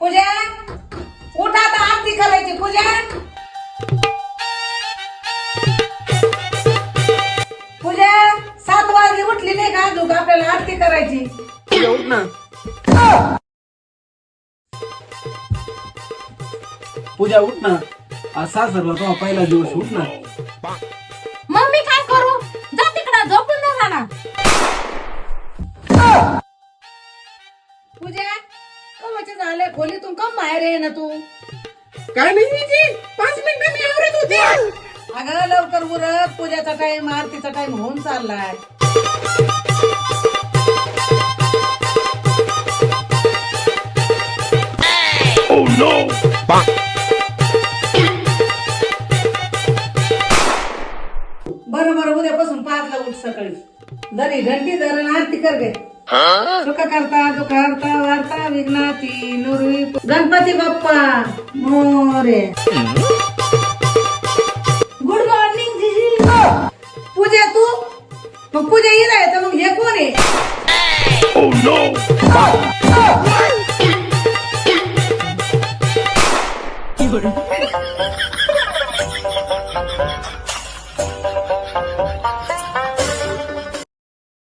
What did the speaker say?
पूजा उठ आता आरती करायची पूजा पूजा 7 वाजली उठली नाही का अजून आपल्याला आरती करायची पूजा उठ ना पूजा उठ ना आज सासरला तो पहिला दिवस उठ ना मग मी काय करू जा तिकडं झोपून दे ना पूजा कवाचे झाले खोलीतून कम बाहेर ये ना तू काय नाही जी 5 मिनिटं मी आवरत होते अगं लवकर उरक पूजाचा टाइम आरतीचा टाइम होऊन चाललाय बरं बरं उद्यापासून 5 ला उठ सकाळी दरी घंटी धरण आरती कर गे सुख करता दुःख हरता वार्ता विघ्नाती नुरवी गणपती बाप्पा मोरे गुड मॉर्निंग जीजी पूजा तू मग पूजा येईल आहे तर मग हे कोण आहे